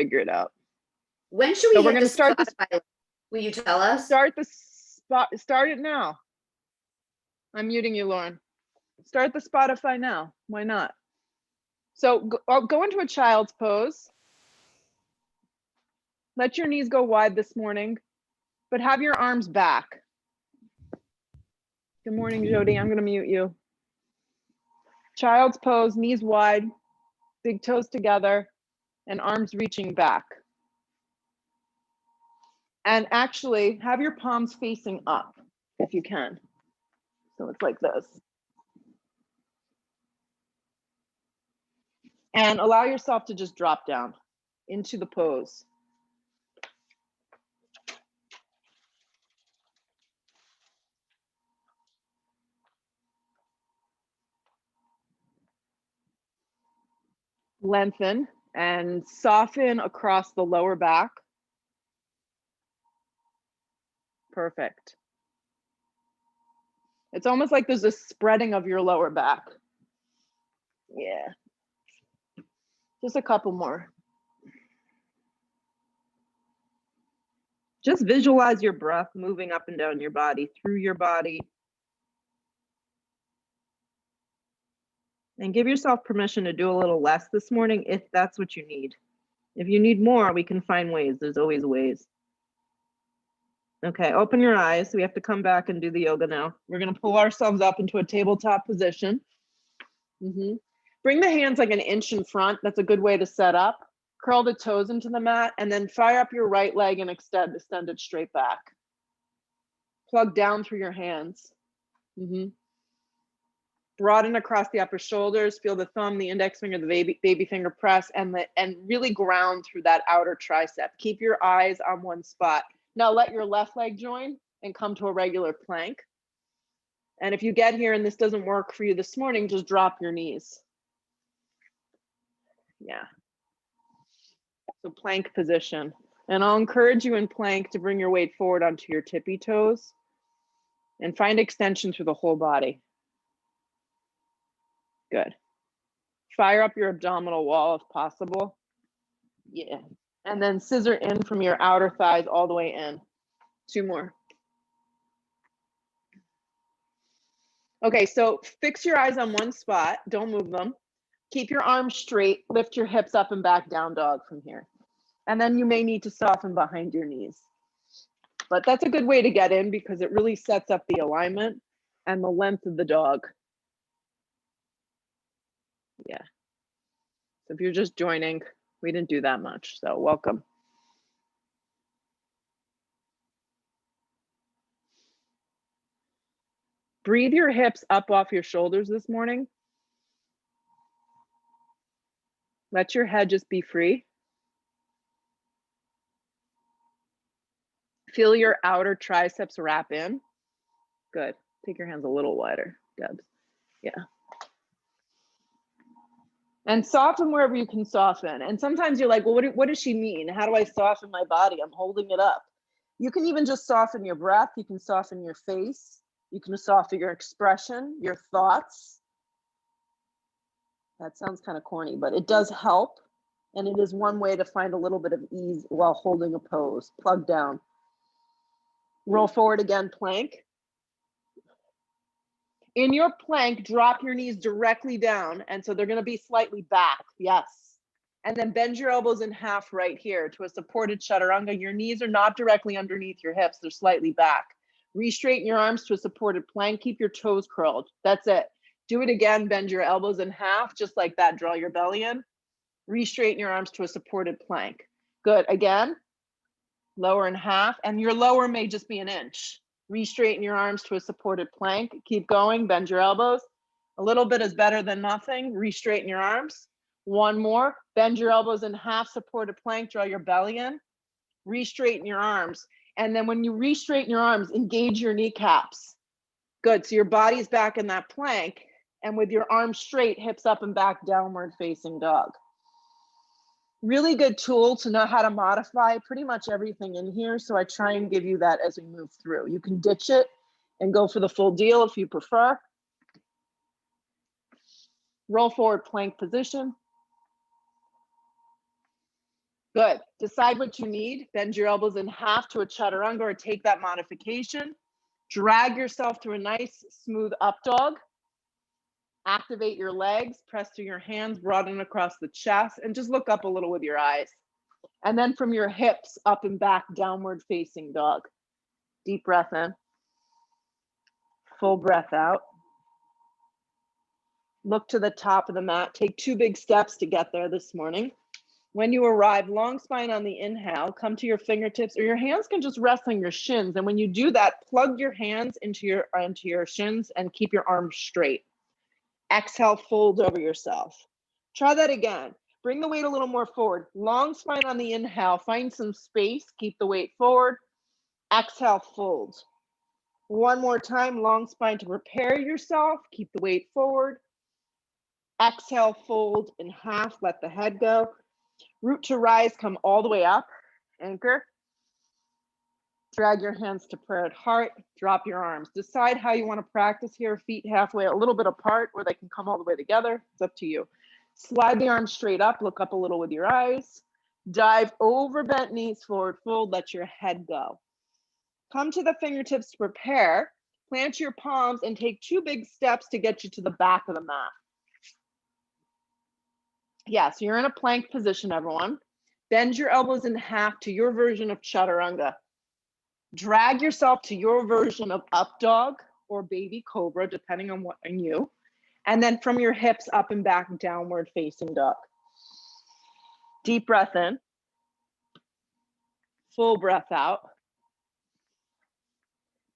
figure it out. When should we So we're hit going the to start this. Spotify? Will you tell us? Start it now. I'm muting you, Lauren. Start the Spotify now. Why not? So go into a child's pose. Let your knees go wide this morning, but have your arms back. Good morning, Jody. I'm going to mute you. Child's pose, knees wide, big toes together, and arms reaching back. And actually have your palms facing up if you can. So it's like this. And allow yourself to just drop down into the pose. Lengthen and soften across the lower back. Perfect. It's almost like there's a spreading of your lower back. Yeah. Just a couple more. Just visualize your breath moving up and down your body, through your body. And give yourself permission to do a little less this morning if that's what you need. If you need more, we can find ways. There's always ways. Okay, open your eyes. We have to come back and do the yoga now. We're going to pull ourselves up into a tabletop position. Bring the hands like an inch in front. That's a good way to set up. Curl the toes into the mat and then fire up your right leg and extend it straight back. Plug down through your hands. Broaden across the upper shoulders. Feel the thumb, the index finger, the baby finger press, and really ground through that outer tricep. Keep your eyes on one spot. Now let your left leg join and come to a regular plank. And if you get here and this doesn't work for you this morning, just drop your knees. Yeah. So plank position. And I'll encourage you in plank to bring your weight forward onto your tippy toes and find extension through the whole body. Good. Fire up your abdominal wall if possible. Yeah. And then scissor in from your outer thighs all the way in. 2 more. Okay, so fix your eyes on one spot. Don't move them. Keep your arms straight. Lift your hips up and back, down dog from here. And then you may need to soften behind your knees. But that's a good way to get in because it really sets up the alignment and the length of the dog. Yeah. So if you're just joining, we didn't do that much, so welcome. Breathe your hips up off your shoulders this morning. Let your head just be free. Feel your outer triceps wrap in. Good. Take your hands a little wider, Debs. Yeah. And soften wherever you can soften. And sometimes you're like, well, what does she mean? How do I soften my body? I'm holding it up. You can even just soften your breath. You can soften your face. You can soften your expression, your thoughts. That sounds kind of corny, but it does help. And it is one way to find a little bit of ease while holding a pose. Plug down. Roll forward again, plank. In your plank, drop your knees directly down. And so they're going to be slightly back. Yes. And then bend your elbows in half right here to a supported chaturanga. Your knees are not directly underneath your hips. They're slightly back. Re-straighten your arms to a supported plank. Keep your toes curled. That's it. Do it again. Bend your elbows in half, just like that. Draw your belly in. Re-straighten your arms to a supported plank. Good. Again, lower in half. And your lower may just be an inch. Re-straighten your arms to a supported plank. Keep going. Bend your elbows. A little bit is better than nothing. Re-straighten your arms. One more. Bend your elbows in half, supported plank. Draw your belly in. Re-straighten your arms. And then when you re-straighten your arms, engage your kneecaps. Good. So your body's back in that plank. And with your arms straight, hips up and back, downward facing dog. Really good tool to know how to modify pretty much everything in here. So I try and give you that as we move through. You can ditch it and go for the full deal if you prefer. Roll forward plank position. Good. Decide what you need. Bend your elbows in half to a chaturanga or take that modification. Drag yourself through a nice smooth up dog. Activate your legs, press through your hands, broaden across the chest, and just look up a little with your eyes. And then from your hips up and back, downward facing dog. Deep breath in. Full breath out. Look to the top of the mat. Take 2 big steps to get there this morning. When you arrive, long spine on the inhale, come to your fingertips, or your hands can just rest on your shins. And when you do that, plug your hands into your shins and keep your arms straight. Exhale, fold over yourself. Try that again. Bring the weight a little more forward. Long spine on the inhale, find some space, keep the weight forward. Exhale, fold. One more time, long spine to prepare yourself, keep the weight forward. Exhale, fold in half, let the head go. Root to rise, come all the way up, anchor. Drag your hands to prayer at heart, drop your arms. Decide how you want to practice here, feet halfway, a little bit apart, or they can come all the way together. It's up to you. Slide the arms straight up, look up a little with your eyes. Dive over bent knees, forward fold, let your head go. Come to the fingertips to prepare. Plant your palms and take 2 big steps to get you to the back of the mat. Yeah, so you're in a plank position, everyone. Bend your elbows in half to your version of chaturanga. Drag yourself to your version of up dog or baby cobra, depending on what on you. And then from your hips up and back, downward facing dog. Deep breath in. Full breath out.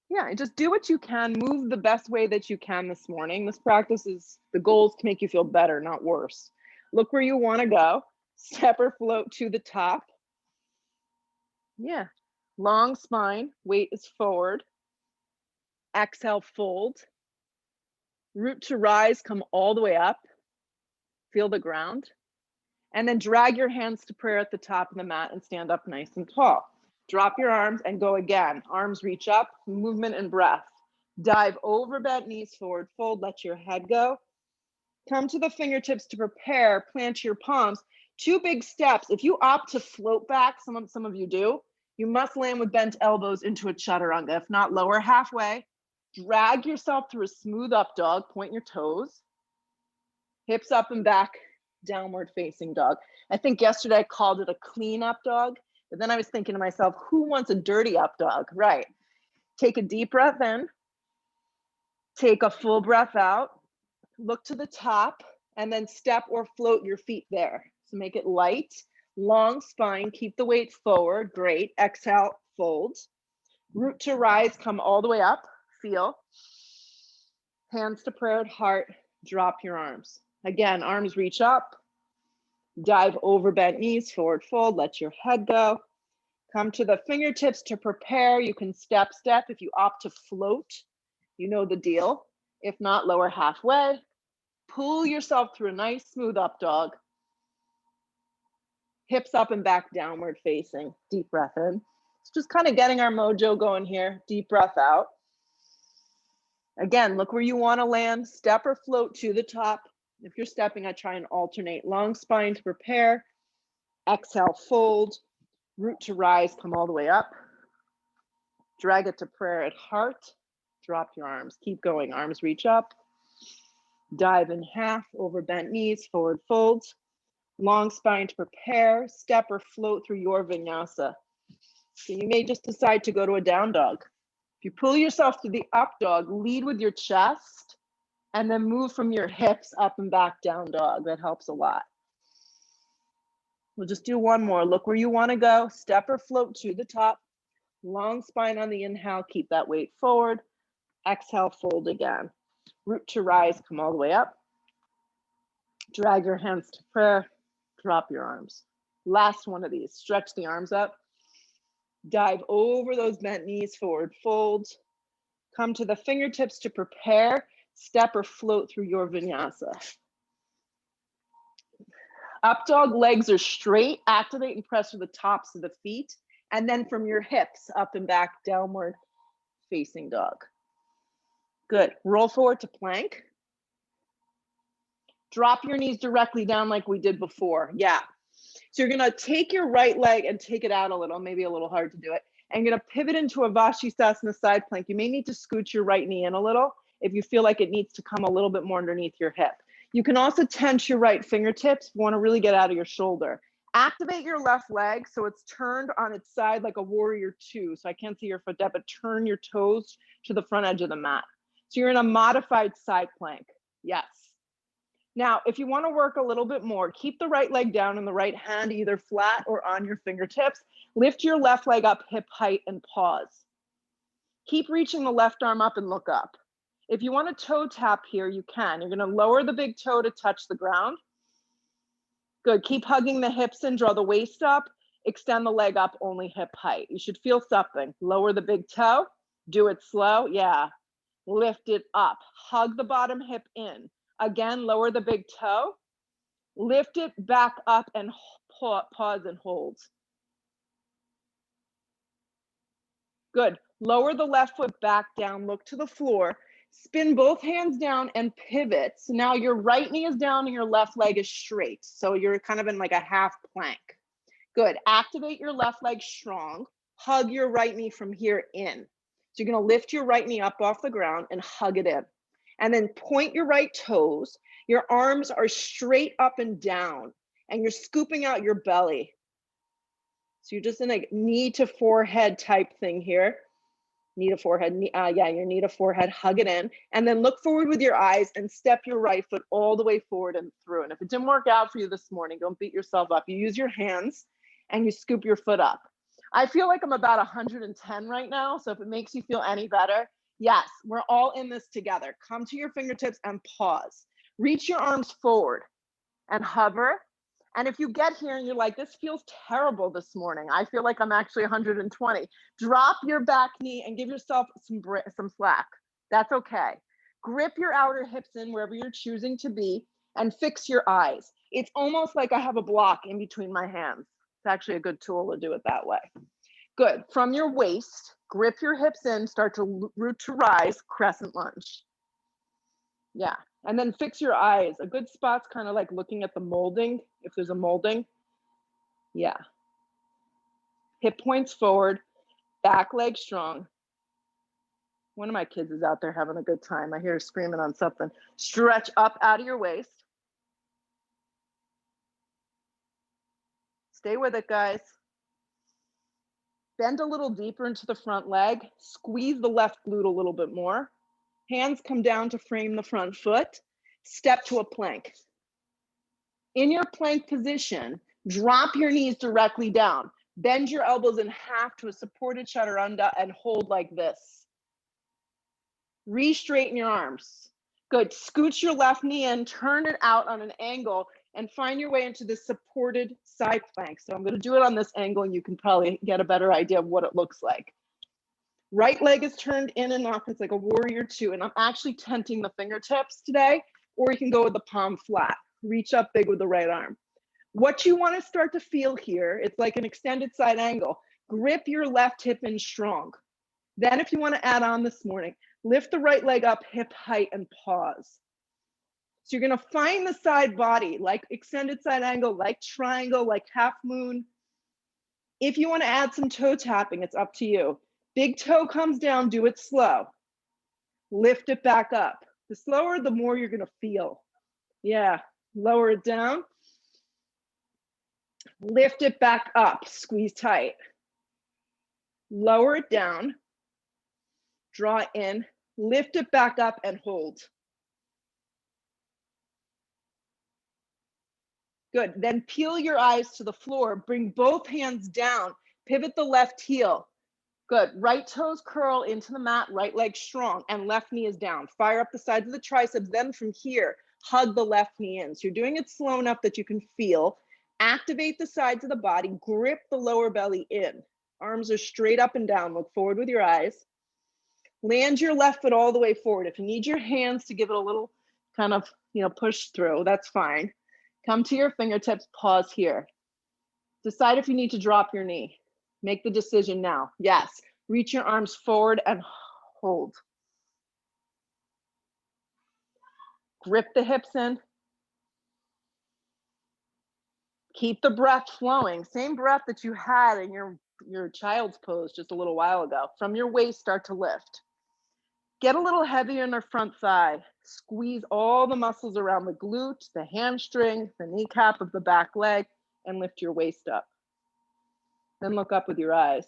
Yeah, and just do what you can. Move the best way that you can this morning. This practice is, the goal is to make you feel better, not worse. Look where you want to go. Step or float to the top. Yeah. Long spine, weight is forward. Exhale, fold. Root to rise, come all the way up. Feel the ground. And then drag your hands to prayer at the top of the mat and stand up nice and tall. Drop your arms and go again. Arms reach up, movement and breath. Dive over bent knees, forward fold, let your head go. Come to the fingertips to prepare, plant your palms. 2 big steps. If you opt to float back, some of you do, you must land with bent elbows into a chaturanga. If not, lower halfway. Drag yourself through a smooth up dog, point your toes. Hips up and back, downward facing dog. I think yesterday I called it a clean up dog, but then I was thinking to myself, who wants a dirty up dog? Right. Take a deep breath in. Take a full breath out. Look to the top and then step or float your feet there. So make it light, long spine, keep the weight forward. Great. Exhale, fold. Root to rise, come all the way up. Feel. Hands to prayer at heart. Drop your arms. Again, arms reach up. Dive over bent knees, forward fold. Let your head go. Come to the fingertips to prepare. You can step. If you opt to float, you know the deal. If not, lower halfway. Pull yourself through a nice smooth up dog. Hips up and back, downward facing. Deep breath in. It's just kind of getting our mojo going here. Deep breath out. Again, look where you want to land. Step or float to the top. If you're stepping, I try and alternate. Long spine to prepare. Exhale, fold. Root to rise, come all the way up. Drag it to prayer at heart. Drop your arms. Keep going. Arms reach up. Dive in half over bent knees, forward folds. Long spine to prepare. Step or float through your vinyasa. So you may just decide to go to a down dog. If you pull yourself to the up dog, lead with your chest and then move from your hips up and back, down dog. That helps a lot. We'll just do one more. Look where you want to go. Step or float to the top. Long spine on the inhale. Keep that weight forward. Exhale, fold again. Root to rise, come all the way up. Drag your hands to prayer. Drop your arms. Last one of these. Stretch the arms up. Dive over those bent knees, forward fold. Come to the fingertips to prepare. Step or float through your vinyasa. Up dog, legs are straight. Activate and press with the tops of the feet. And then from your hips, up and back, downward facing dog. Good. Roll forward to plank. Drop your knees directly down like we did before. Yeah. So you're gonna take your right leg and take it out a little, maybe a little hard to do it. And you're gonna pivot into a Vashisthasana side plank. You may need to scoot your right knee in a little if you feel like it needs to come a little bit more underneath your hip. You can also tense your right fingertips if you wanna really get out of your shoulder. Activate your left leg so it's turned on its side like a warrior two. So I can't see your foot depth, but turn your toes to the front edge of the mat. So you're in a modified side plank. Yes. Now, if you want to work a little bit more, keep the right leg down and the right hand either flat or on your fingertips. Lift your left leg up hip height and pause. Keep reaching the left arm up and look up. If you want to toe tap here, you can. You're going to lower the big toe to touch the ground. Good. Keep hugging the hips in, draw the waist up, extend the leg up only hip height. You should feel something. Lower the big toe, do it slow. Yeah. Lift it up, hug the bottom hip in. Again, lower the big toe, lift it back up and pause and hold. Good. Lower the left foot back down, look to the floor, spin both hands down and pivot. So now your right knee is down and your left leg is straight. So you're kind of in like a half plank. Good. Activate your left leg strong. Hug your right knee from here in. So you're going to lift your right knee up off the ground and hug it in. And then point your right toes. Your arms are straight up and down and you're scooping out your belly. So you're just in a knee to forehead type thing here. Knee to forehead, yeah, your knee to forehead, hug it in. And then look forward with your eyes and step your right foot all the way forward and through. And if it didn't work out for you this morning, don't beat yourself up. You use your hands and you scoop your foot up. I feel like I'm about 110 right now. So if it makes you feel any better, yes, we're all in this together. Come to your fingertips and pause. Reach your arms forward and hover. And if you get here and you're like, this feels terrible this morning, I feel like I'm actually 120, drop your back knee and give yourself some slack. That's okay. Grip your outer hips in wherever you're choosing to be and fix your eyes. It's almost like I have a block in between my hands. It's actually a good tool to do it that way. Good. From your waist, grip your hips in, start to root to rise, crescent lunge. Yeah. And then fix your eyes. A good spot's kind of like looking at the molding, if there's a molding. Yeah. Hip points forward, back leg strong. One of my kids is out there having a good time. I hear her screaming on something. Stretch up out of your waist. Stay with it, guys. Bend a little deeper into the front leg. Squeeze the left glute a little bit more. Hands come down to frame the front foot. Step to a plank. In your plank position, drop your knees directly down. Bend your elbows in half to a supported chaturanga and hold like this. Re-straighten your arms. Good. Scooch your left knee in, turn it out on an angle, and find your way into this supported side plank. So I'm going to do it on this angle, and you can probably get a better idea of what it looks like. Right leg is turned in and up. It's like a warrior two, and I'm actually tenting the fingertips today, or you can go with the palm flat. Reach up big with the right arm. What you want to start to feel here, it's like an extended side angle. Grip your left hip in strong. Then if you want to add on this morning, lift the right leg up hip height and pause. So you're going to find the side body, like extended side angle, like triangle, like half moon. If you want to add some toe tapping, it's up to you. Big toe comes down, do it slow. Lift it back up. The slower, the more you're going to feel. Yeah, lower it down. Lift it back up, squeeze tight. Lower it down. Draw in, lift it back up and hold. Good. Then peel your eyes to the floor. Bring both hands down. Pivot the left heel. Good. Right toes curl into the mat, right leg strong, and left knee is down. Fire up the sides of the triceps. Then from here, hug the left knee in. So you're doing it slow enough that you can feel. Activate the sides of the body. Grip the lower belly in. Arms are straight up and down. Look forward with your eyes. Land your left foot all the way forward. If you need your hands to give it a little kind of, push through, that's fine. Come to your fingertips, pause here. Decide if you need to drop your knee. Make the decision now. Yes, reach your arms forward and hold. Grip the hips in. Keep the breath flowing. Same breath that you had in your child's pose just a little while ago. From your waist, start to lift. Get a little heavier in the front thigh. Squeeze all the muscles around the glute, the hamstring, the kneecap of the back leg, and lift your waist up. Then look up with your eyes.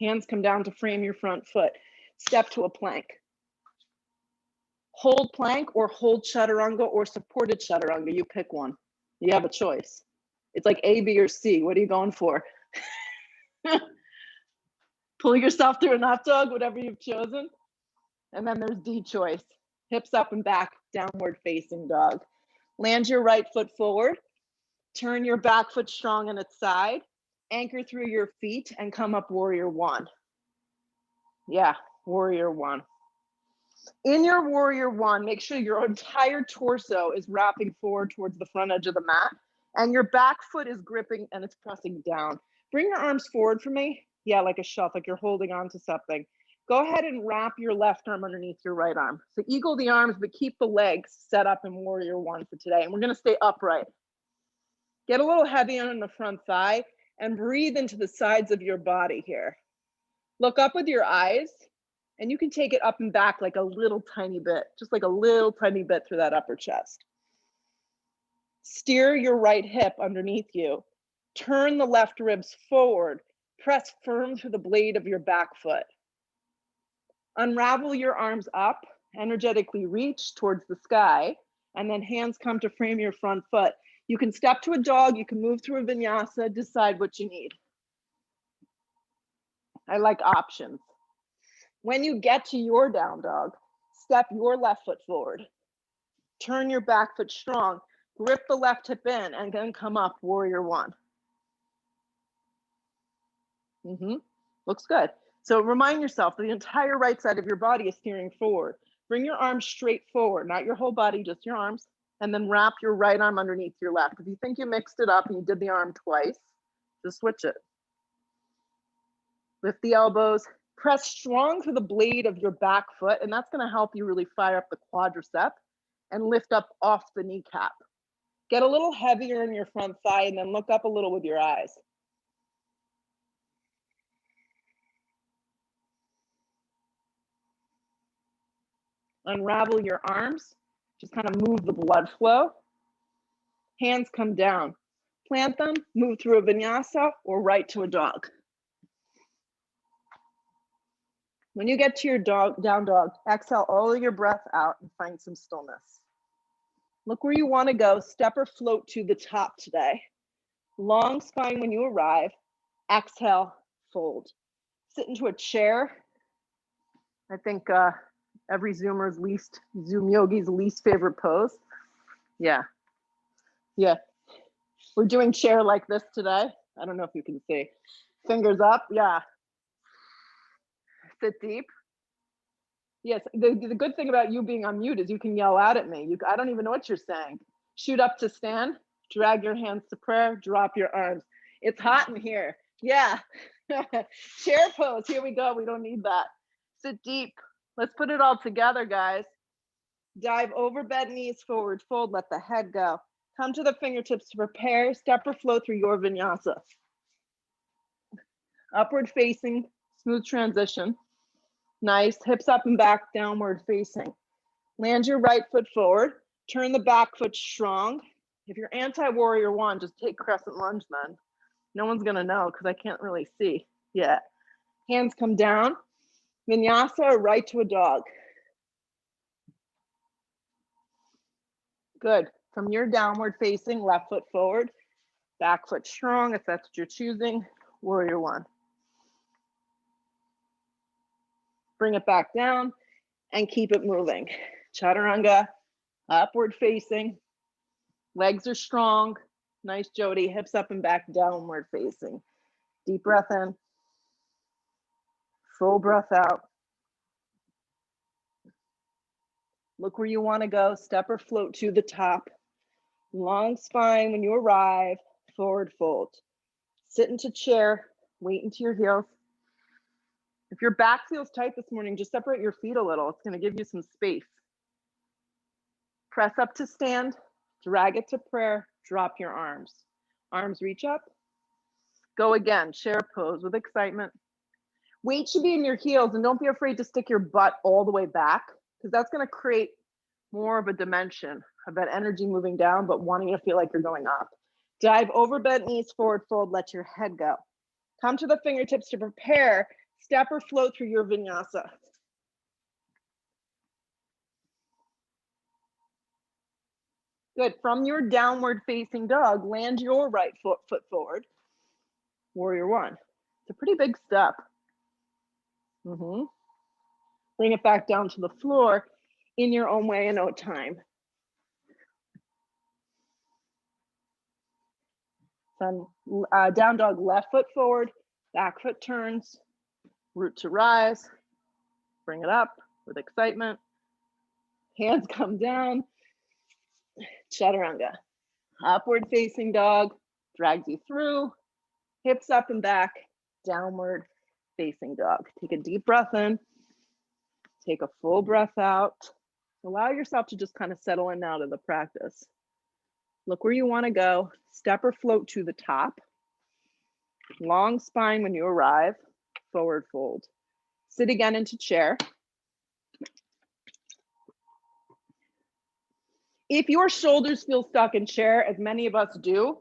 Hands come down to frame your front foot. Step to a plank. Hold plank or hold chaturanga or supported chaturanga. You pick one. You have a choice. It's like A, B, or C. What are you going for? Pull yourself through an up dog, whatever you've chosen. And then there's D choice. Hips up and back, downward facing dog. Land your right foot forward. Turn your back foot strong on its side. Anchor through your feet and come up warrior one. Yeah, warrior one. In your warrior one, make sure your entire torso is wrapping forward towards the front edge of the mat and your back foot is gripping and it's pressing down. Bring your arms forward for me. Yeah, like a shelf, like you're holding on to something. Go ahead and wrap your left arm underneath your right arm. So eagle the arms, but keep the legs set up in warrior one for today. And we're gonna stay upright. Get a little heavy on the front thigh and breathe into the sides of your body here. Look up with your eyes and you can take it up and back like a little tiny bit, just like a little tiny bit through that upper chest. Steer your right hip underneath you. Turn the left ribs forward. Press firm to the blade of your back foot. Unravel your arms up, energetically reach towards the sky, and then hands come to frame your front foot. You can step to a dog, you can move through a vinyasa, decide what you need. I like options. When you get to your down dog, step your left foot forward. Turn your back foot strong, grip the left hip in, and then come up, warrior one. Looks good. So remind yourself the entire right side of your body is steering forward. Bring your arms straight forward, not your whole body, just your arms. And then wrap your right arm underneath your left. If you think you mixed it up and you did the arm twice, just switch it. Lift the elbows, press strong to the blade of your back foot, and that's gonna help you really fire up the quadricep and lift up off the kneecap. Get a little heavier in your front thigh and then look up a little with your eyes. Unravel your arms, just kind of move the blood flow. Hands come down. Plant them, move through a vinyasa or right to a dog. When you get to your down dog, exhale all of your breath out and find some stillness. Look where you want to go, step or float to the top today. Long spine when you arrive, exhale, fold. Sit into a chair. I think every Zoom yogi's least favorite pose. Yeah. We're doing chair like this today. I don't know if you can see. Fingers up, yeah. Sit deep. Yes, the good thing about you being on mute is you can yell out at me. I don't even know what you're saying. Shoot up to stand, drag your hands to prayer, drop your arms. It's hot in here. Yeah. Chair pose, here we go. We don't need that. Sit deep. Let's put it all together, guys. Dive over, bend knees, forward fold, let the head go. Come to the fingertips to prepare, step or flow through your vinyasa. Upward facing, smooth transition. Nice, hips up and back, downward facing. Land your right foot forward, turn the back foot strong. If you're anti-warrior one, just take crescent lunge then. No one's gonna know because I can't really see. Yeah, hands come down. Vinyasa or right to a dog. Good, from your downward facing, left foot forward, back foot strong if that's what you're choosing, warrior one. Bring it back down and keep it moving. Chaturanga, upward facing, legs are strong. Nice, Jody, hips up and back, downward facing. Deep breath in, full breath out. Look where you wanna go, step or float to the top. Long spine when you arrive, forward fold. Sit into chair, weight into your heels. If your back feels tight this morning, just separate your feet a little. It's going to give you some space. Press up to stand, drag it to prayer, drop your arms. Arms reach up. Go again, chair pose with excitement. Weight should be in your heels, and don't be afraid to stick your butt all the way back, because that's going to create more of a dimension of that energy moving down, but wanting to feel like you're going up. Dive over, bent knees, forward fold, let your head go. Come to the fingertips to prepare. Step or float through your vinyasa. Good. From your downward facing dog, land your right foot forward. Warrior one. It's a pretty big step. Bring it back down to the floor in your own way in no time. Then down dog, left foot forward, back foot turns, root to rise. Bring it up with excitement. Hands come down. Chaturanga. Upward facing dog, drags you through. Hips up and back, downward facing dog. Take a deep breath in. Take a full breath out. Allow yourself to just kind of settle in now to the practice. Look where you want to go. Step or float to the top. Long spine when you arrive. Forward fold. Sit again into chair. If your shoulders feel stuck in chair, as many of us do,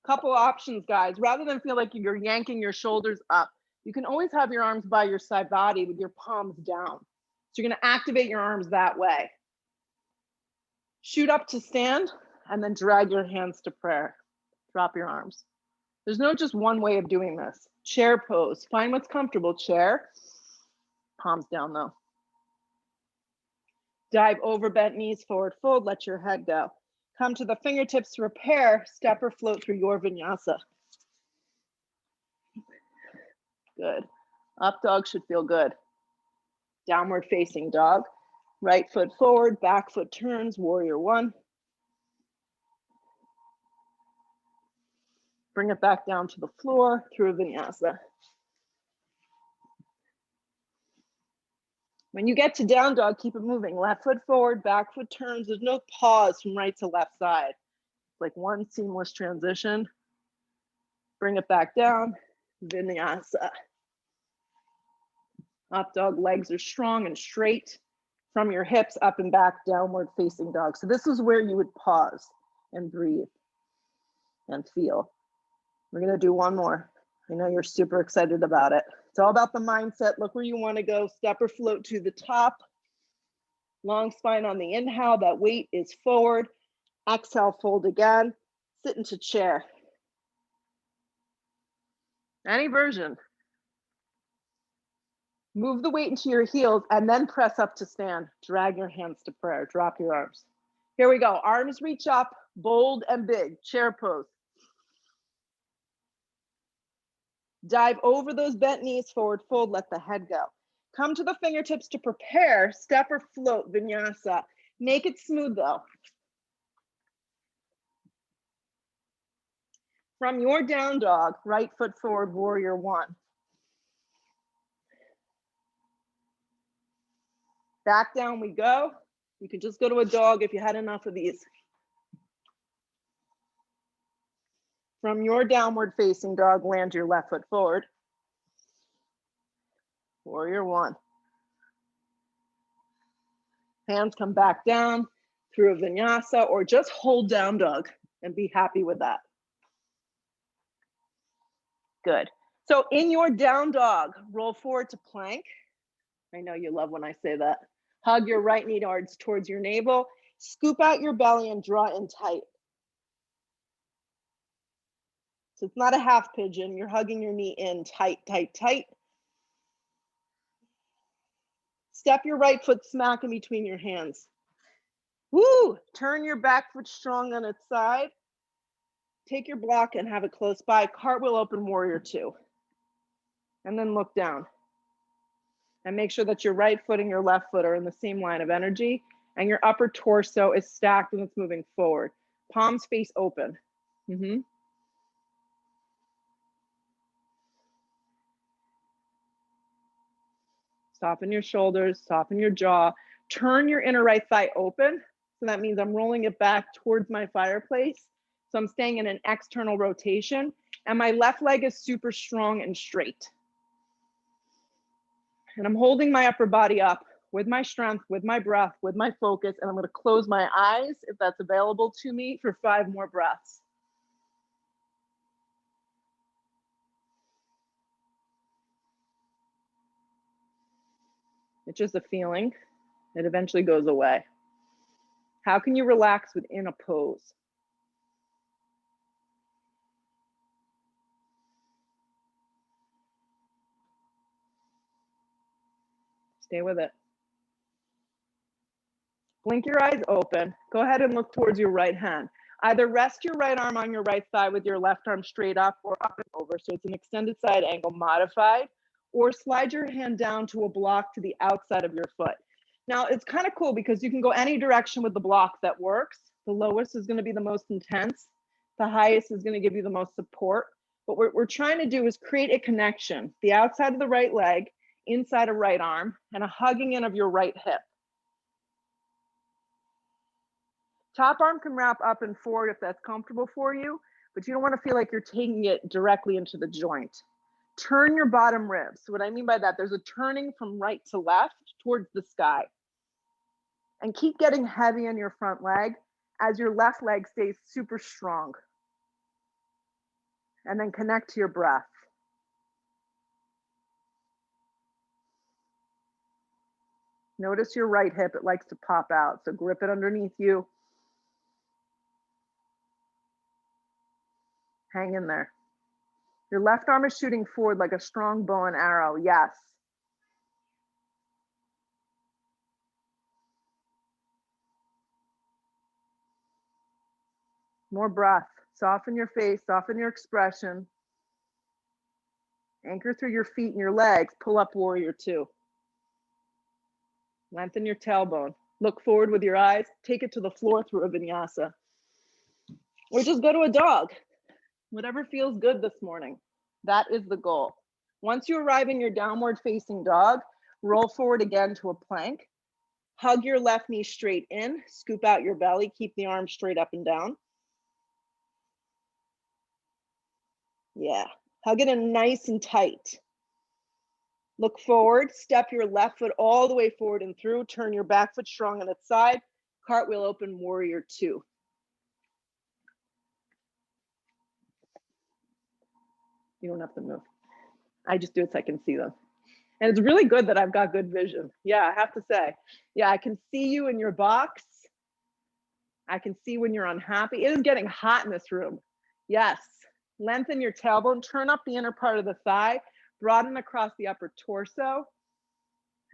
couple options, guys. Rather than feel like you're yanking your shoulders up, you can always have your arms by your side body with your palms down. So you're going to activate your arms that way. Shoot up to stand and then drag your hands to prayer. Drop your arms. There's no just one way of doing this. Chair pose. Find what's comfortable. Chair. Palms down though. Dive over, bent knees, forward fold. Let your head go. Come to the fingertips to prepare. Step or float through your vinyasa. Good. Up dog should feel good. Downward facing dog. Right foot forward, back foot turns, warrior one. Bring it back down to the floor through a vinyasa. When you get to down dog, keep it moving. Left foot forward, back foot turns. There's no pause from right to left side. It's like one seamless transition. Bring it back down, vinyasa. Up dog, legs are strong and straight from your hips up and back, downward facing dog. So this is where you would pause and breathe and feel. We're gonna do one more. I know you're super excited about it. It's all about the mindset. Look where you wanna go. Step or float to the top. Long spine on the inhale. That weight is forward. Exhale, fold again. Sit into chair. Any version. Move the weight into your heels and then press up to stand. Drag your hands to prayer. Drop your arms. Here we go. Arms reach up, bold and big. Chair pose. Dive over those bent knees, forward fold, let the head go. Come to the fingertips to prepare. Step or float, vinyasa. Make it smooth though. From your down dog, right foot forward, warrior one. Back down we go. You can just go to a dog if you had enough of these. From your downward facing dog, land your left foot forward. Warrior one. Hands come back down through a vinyasa or just hold down dog and be happy with that. Good. So in your down dog, roll forward to plank. I know you love when I say that. Hug your right knee towards your navel. Scoop out your belly and draw in tight. So it's not a half pigeon. You're hugging your knee in tight, tight, tight. Step your right foot smack in between your hands. Woo! Turn your back foot strong on its side. Take your block and have it close by. Cartwheel open, warrior two. And then look down. And make sure that your right foot and your left foot are in the same line of energy and your upper torso is stacked and it's moving forward. Palms face open. Soften your shoulders, soften your jaw. Turn your inner right thigh open. So that means I'm rolling it back towards my fireplace. So I'm staying in an external rotation. And my left leg is super strong and straight. And I'm holding my upper body up with my strength, with my breath, with my focus. And I'm going to close my eyes, if that's available to me, for 5 more breaths. It's just a feeling. It eventually goes away. How can you relax within a pose? Stay with it. Blink your eyes open. Go ahead and look towards your right hand. Either rest your right arm on your right thigh with your left arm straight up or up and over. So it's an extended side angle modified, or slide your hand down to a block to the outside of your foot. Now it's kind of cool because you can go any direction with the block that works. The lowest is going to be the most intense. The highest is going to give you the most support. But what we're trying to do is create a connection. The outside of the right leg, inside of right arm, and a hugging in of your right hip. Top arm can wrap up and forward if that's comfortable for you, but you don't want to feel like you're taking it directly into the joint. Turn your bottom ribs. So what I mean by that, there's a turning from right to left towards the sky. And keep getting heavy on your front leg as your left leg stays super strong. And then connect to your breath. Notice your right hip, it likes to pop out. So grip it underneath you. Hang in there. Your left arm is shooting forward like a strong bow and arrow. Yes. More breath. Soften your face, soften your expression. Anchor through your feet and your legs. Pull up warrior 2. Lengthen your tailbone. Look forward with your eyes. Take it to the floor through a vinyasa. Or just go to a dog. Whatever feels good this morning. That is the goal. Once you arrive in your downward facing dog, roll forward again to a plank. Hug your left knee straight in. Scoop out your belly. Keep the arms straight up and down. Yeah. Hug it in nice and tight. Look forward. Step your left foot all the way forward and through. Turn your back foot strong on its side. Cartwheel open, warrior 2. You don't have to move. I just do it so I can see them. And it's really good that I've got good vision. Yeah, I have to say. Yeah, I can see you in your box. I can see when you're unhappy. It is getting hot in this room. Yes. Lengthen your tailbone. Turn up the inner part of the thigh. Broaden across the upper torso.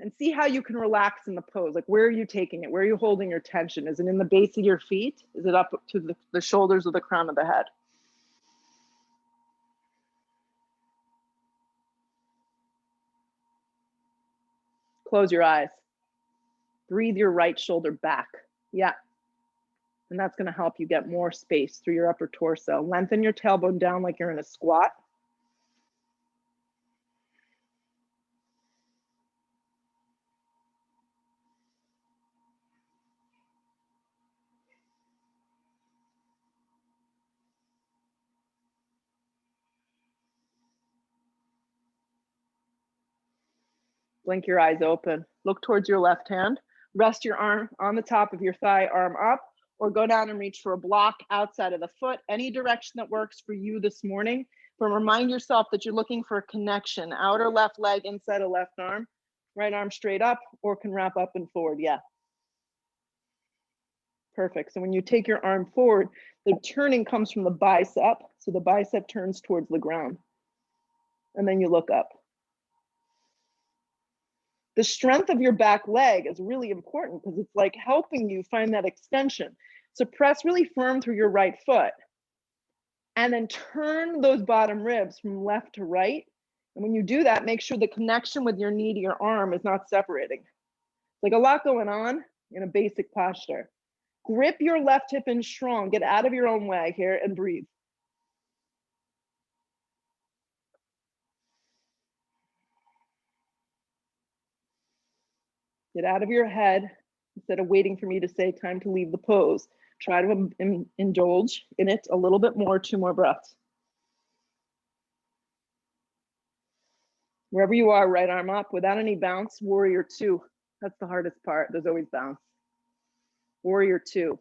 And see how you can relax in the pose. Like, where are you taking it? Where are you holding your tension? Is it in the base of your feet? Is it up to the shoulders or the crown of the head? Close your eyes. Breathe your right shoulder back. Yeah. And that's going to help you get more space through your upper torso. Lengthen your tailbone down like you're in a squat. Blink your eyes open. Look towards your left hand. Rest your arm on the top of your thigh, arm up, or go down and reach for a block outside of the foot. Any direction that works for you this morning. But remind yourself that you're looking for a connection. Outer left leg, inside of left arm. Right arm straight up, or can wrap up and forward. Yeah. Perfect. So when you take your arm forward, the turning comes from the bicep. So the bicep turns towards the ground. And then you look up. The strength of your back leg is really important because it's like helping you find that extension. So press really firm through your right foot and then turn those bottom ribs from left to right. And when you do that, make sure the connection with your knee to your arm is not separating. It's like a lot going on in a basic posture. Grip your left hip in strong. Get out of your own way here and breathe. Get out of your head instead of waiting for me to say time to leave the pose. Try to indulge in it a little bit more, 2 more breaths. Wherever you are, right arm up without any bounce, warrior 2. That's the hardest part. There's always bounce. Warrior 2.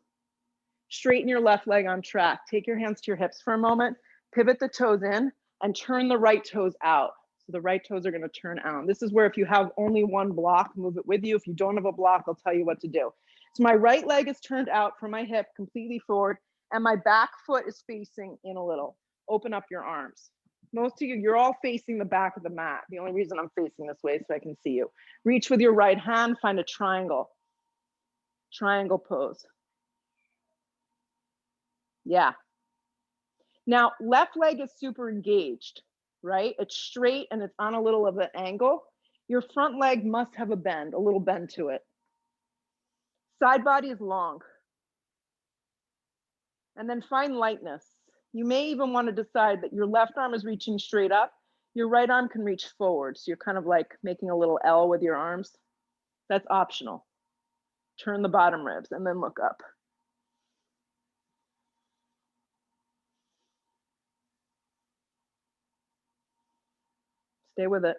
Straighten your left leg on track. Take your hands to your hips for a moment. Pivot the toes in and turn the right toes out. So the right toes are going to turn out. This is where if you have only one block, move it with you. If you don't have a block, I'll tell you what to do. So my right leg is turned out from my hip completely forward, and my back foot is facing in a little. Open up your arms. Most of you, you're all facing the back of the mat. The only reason I'm facing this way is so I can see you. Reach with your right hand, find a triangle. Triangle pose. Yeah. Now, left leg is super engaged, right? It's straight and it's on a little of an angle. Your front leg must have a bend, a little bend to it. Side body is long. And then find lightness. You may even want to decide that your left arm is reaching straight up. Your right arm can reach forward. So you're kind of like making a little L with your arms. That's optional. Turn the bottom ribs and then look up. Stay with it.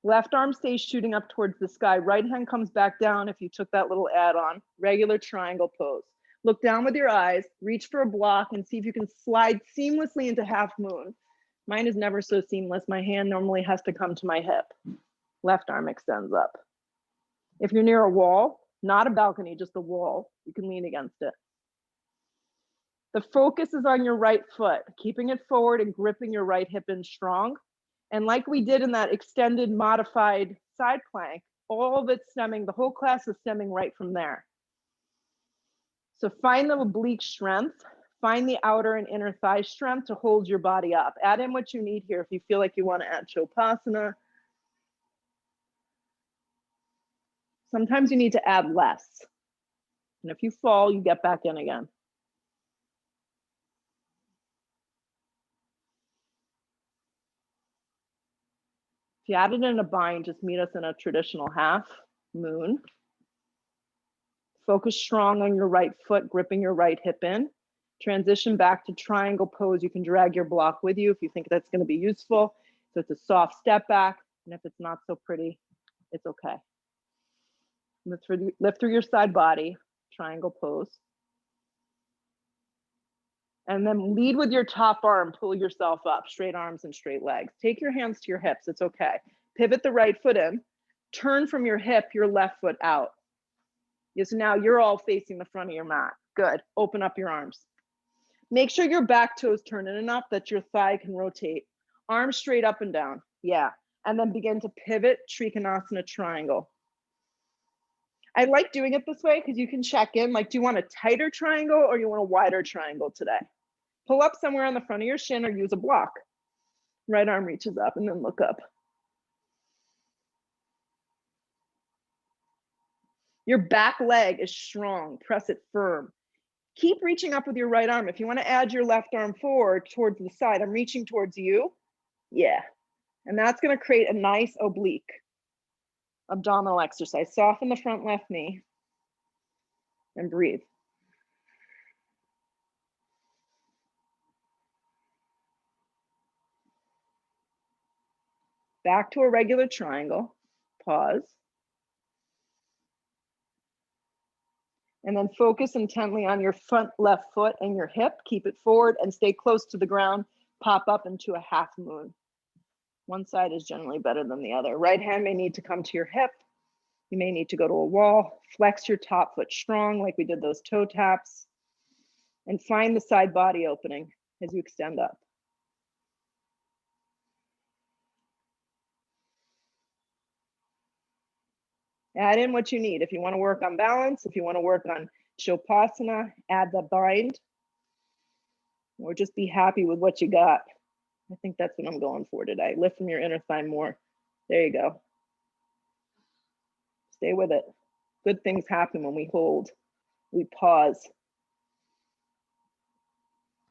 Left arm stays shooting up towards the sky. Right hand comes back down if you took that little add-on. Regular triangle pose. Look down with your eyes, reach for a block, and see if you can slide seamlessly into half moon. Mine is never so seamless. My hand normally has to come to my hip. Left arm extends up. If you're near a wall, not a balcony, just a wall, you can lean against it. The focus is on your right foot, keeping it forward and gripping your right hip in strong. And like we did in that extended modified side plank, all of it stemming, the whole class is stemming right from there. So find the oblique strength, find the outer and inner thigh strength to hold your body up. Add in what you need here if you feel like you want to add Shavasana. Sometimes you need to add less. And if you fall, you get back in again. If you added in a bind, just meet us in a traditional half moon. Focus strong on your right foot, gripping your right hip in. Transition back to triangle pose. You can drag your block with you if you think that's going to be useful. So it's a soft step back. And if it's not so pretty, it's okay. Lift through your side body, triangle pose. And then lead with your top arm, pull yourself up, straight arms and straight legs. Take your hands to your hips, it's okay. Pivot the right foot in, turn from your hip, your left foot out. Yes, now you're all facing the front of your mat. Good, open up your arms. Make sure your back toes turn in enough that your thigh can rotate. Arms straight up and down, yeah. And then begin to pivot, Trikonasana triangle. I like doing it this way because you can check in, like, do you want a tighter triangle or you want a wider triangle today? Pull up somewhere on the front of your shin or use a block. Right arm reaches up and then look up. Your back leg is strong, press it firm. Keep reaching up with your right arm. If you want to add your left arm forward towards the side, I'm reaching towards you. Yeah, and that's going to create a nice oblique abdominal exercise. Soften the front left knee and breathe. Back to a regular triangle, pause. And then focus intently on your front left foot and your hip. Keep it forward and stay close to the ground. Pop up into a half moon. One side is generally better than the other. Right hand may need to come to your hip. You may need to go to a wall. Flex your top foot strong like we did those toe taps. And find the side body opening as you extend up. Add in what you need. If you want to work on balance, if you want to work on Shavasana, add the bind, or just be happy with what you got. I think that's what I'm going for today. Lift from your inner thigh more. There you go. Stay with it. Good things happen when we hold. We pause.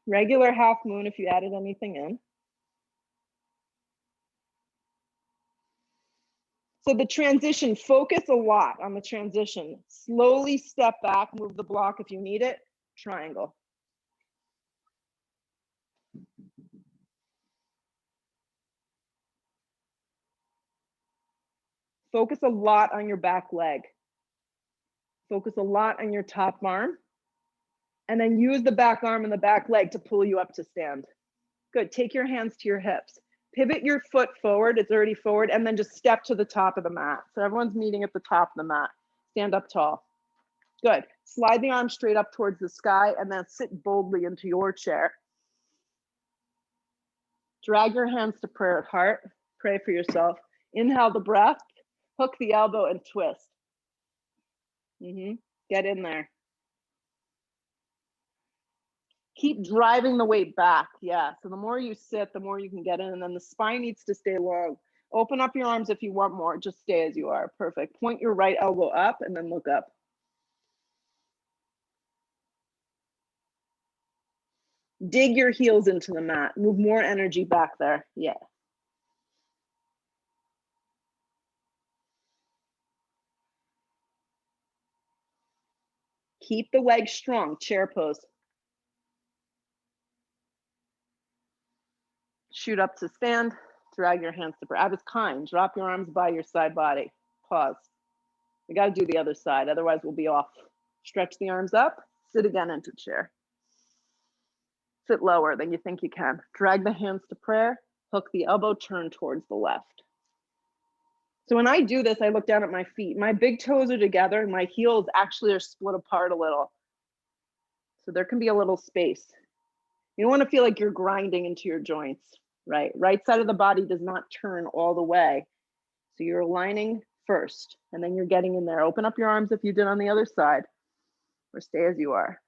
Regular half moon if you added anything in. So the transition, focus a lot on the transition. Slowly step back, move the block if you need it, triangle. Focus a lot on your back leg. Focus a lot on your top arm. And then use the back arm and the back leg to pull you up to stand. Good, take your hands to your hips. Pivot your foot forward, it's already forward, and then just step to the top of the mat. So everyone's meeting at the top of the mat. Stand up tall. Good, slide the arms straight up towards the sky and then sit boldly into your chair. Drag your hands to prayer at heart. Pray for yourself. Inhale the breath, hook the elbow and twist. Get in there. Keep driving the weight back. Yeah, so the more you sit, the more you can get in, and then the spine needs to stay long. Open up your arms if you want more, just stay as you are. Perfect. Point your right elbow up and then look up. Dig your heels into the mat. Move more energy back there. Yeah. Keep the legs strong, chair pose. Shoot up to stand, drag your hands to prayer. I was kind, drop your arms by your side body. Pause. We gotta do the other side, otherwise we'll be off. Stretch the arms up, sit again into chair. Sit lower than you think you can. Drag the hands to prayer, hook the elbow, turn towards the left. So when I do this, I look down at my feet. My big toes are together and my heels actually are split apart a little. So there can be a little space. You don't want to feel like you're grinding into your joints, right? Right side of the body does not turn all the way. So you're aligning first and then you're getting in there. Open up your arms if you did on the other side, or stay as you are.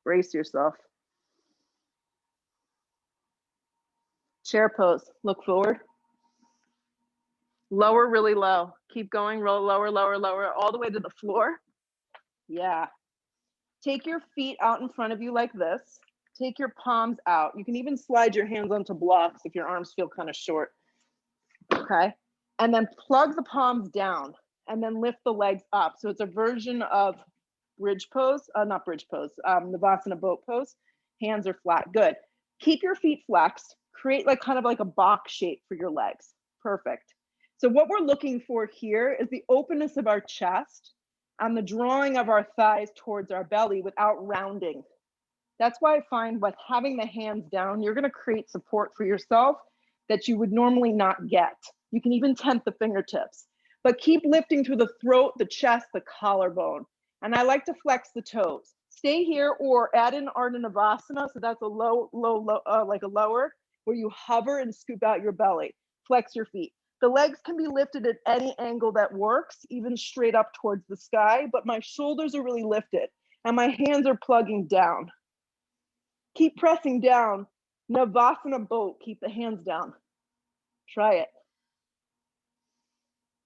Brace yourself. Chair pose, look forward. Lower really low. Keep going, roll lower, lower, lower, all the way to the floor. Yeah. Take your feet out in front of you like this. Take your palms out. You can even slide your hands onto blocks if your arms feel kind of short. Okay. And then plug the palms down and then lift the legs up. So it's a version of bridge pose, not bridge pose, Navasana boat pose. Hands are flat. Good. Keep your feet flexed. Create like kind of like a box shape for your legs. Perfect. So what we're looking for here is the openness of our chest and the drawing of our thighs towards our belly without rounding. That's why I find by having the hands down, you're going to create support for yourself that you would normally not get. You can even tent the fingertips, but keep lifting through the throat, the chest, the collarbone. And I like to flex the toes. Stay here or add in Ardha Navasana. So that's a low, like a lower, where you hover and scoop out your belly. Flex your feet. The legs can be lifted at any angle that works, even straight up towards the sky, but my shoulders are really lifted and my hands are plugging down. Keep pressing down. Navasana boat, keep the hands down. Try it.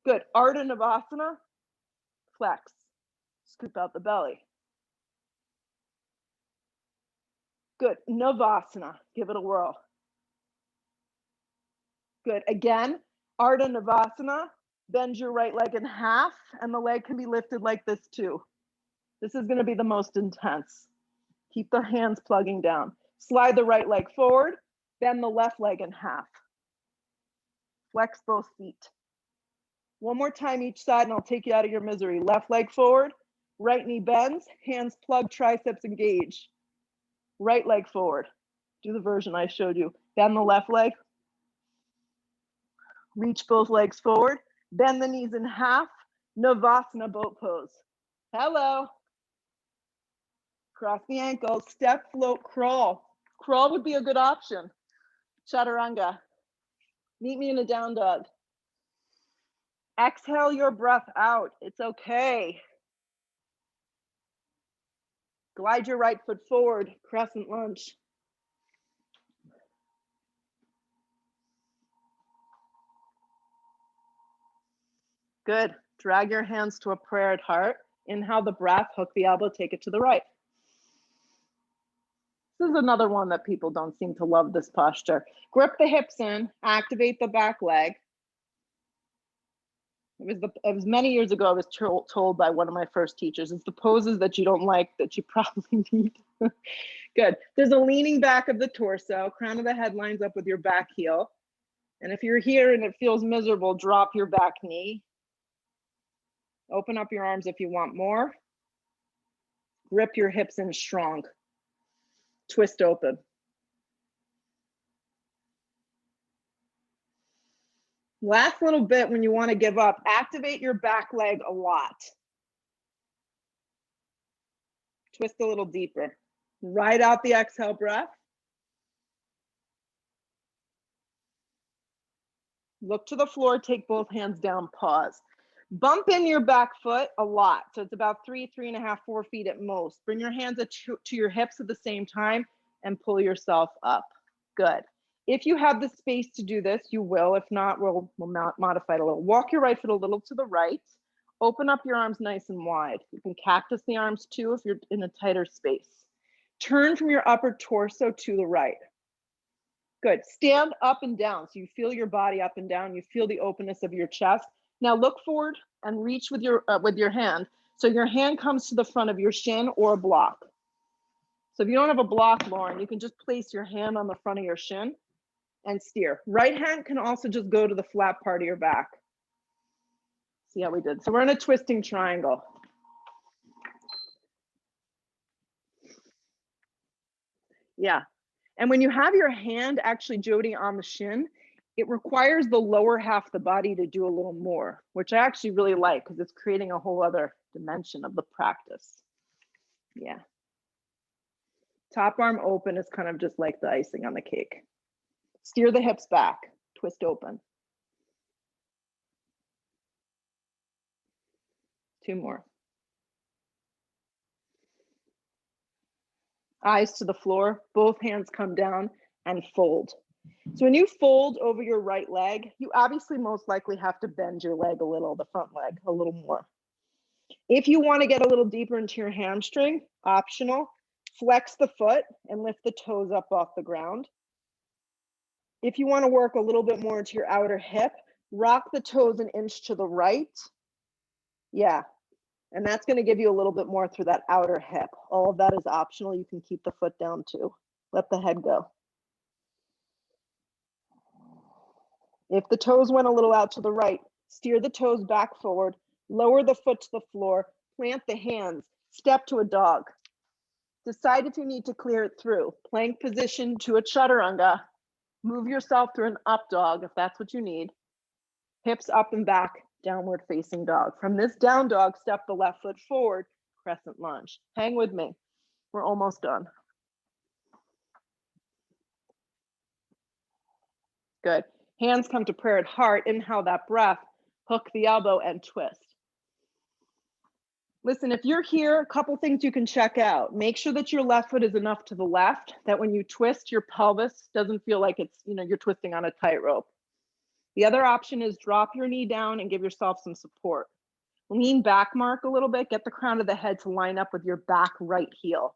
Good. Ardha Navasana, flex. Scoop out the belly. Good. Navasana, give it a whirl. Good. Again, Ardha Navasana, bend your right leg in half and the leg can be lifted like this too. This is going to be the most intense. Keep the hands plugging down. Slide the right leg forward, bend the left leg in half. Flex both feet. One more time each side and I'll take you out of your misery. Left leg forward, right knee bends, hands plug, triceps engage. Right leg forward. Do the version I showed you. Bend the left leg. Reach both legs forward. Bend the knees in half. Navasana boat pose. Hello. Cross the ankles, step, float, crawl. Crawl would be a good option. Chaturanga. Meet me in a down dog. Exhale your breath out. It's okay. Glide your right foot forward, crescent lunge. Good. Drag your hands to a prayer at heart. Inhale the breath, hook the elbow, take it to the right. This is another one that people don't seem to love, this posture. Grip the hips in, activate the back leg. It was many years ago, I was told by one of my first teachers, it's the poses that you don't like that you probably need. Good. There's a leaning back of the torso, crown of the head lines up with your back heel. And if you're here and it feels miserable, drop your back knee. Open up your arms if you want more. Grip your hips in strong. Twist open. Last little bit when you want to give up, activate your back leg a lot. Twist a little deeper. Ride out the exhale breath. Look to the floor, take both hands down, pause. Bump in your back foot a lot. So it's about 3.5, 4 feet at most. Bring your hands to your hips at the same time and pull yourself up. Good. If you have the space to do this, you will. If not, we'll modify it a little. Walk your right foot a little to the right. Open up your arms nice and wide. You can cactus the arms too if you're in a tighter space. Turn from your upper torso to the right. Good. Stand up and down. So you feel your body up and down. You feel the openness of your chest. Now look forward and reach with your hand. So your hand comes to the front of your shin or a block. So if you don't have a block, Lauren, you can just place your hand on the front of your shin and steer. Right hand can also just go to the flat part of your back. See how we did? So we're in a twisting triangle. Yeah. And when you have your hand actually, Jody, on the shin, it requires the lower half of the body to do a little more, which I actually really like because it's creating a whole other dimension of the practice. Yeah. Top arm open is kind of just like the icing on the cake. Steer the hips back, twist open. 2 more. Eyes to the floor, both hands come down and fold. So when you fold over your right leg, you obviously most likely have to bend your leg a little, the front leg a little more. If you want to get a little deeper into your hamstring, optional, flex the foot and lift the toes up off the ground. If you want to work a little bit more into your outer hip, rock the toes an inch to the right. Yeah. And that's going to give you a little bit more through that outer hip. All of that is optional. You can keep the foot down too. Let the head go. If the toes went a little out to the right, steer the toes back forward, lower the foot to the floor, plant the hands, step to a dog. Decide if you need to clear it through. Plank position to a chaturanga. Move yourself through an up dog if that's what you need. Hips up and back, downward facing dog. From this down dog, step the left foot forward, crescent lunge. Hang with me. We're almost done. Good. Hands come to prayer at heart. Inhale that breath. Hook the elbow and twist. Listen, if you're here, a couple things you can check out. Make sure that your left foot is enough to the left, that when you twist, your pelvis doesn't feel like it's, you're twisting on a tightrope. The other option is drop your knee down and give yourself some support. Lean back, mark a little bit. Get the crown of the head to line up with your back right heel.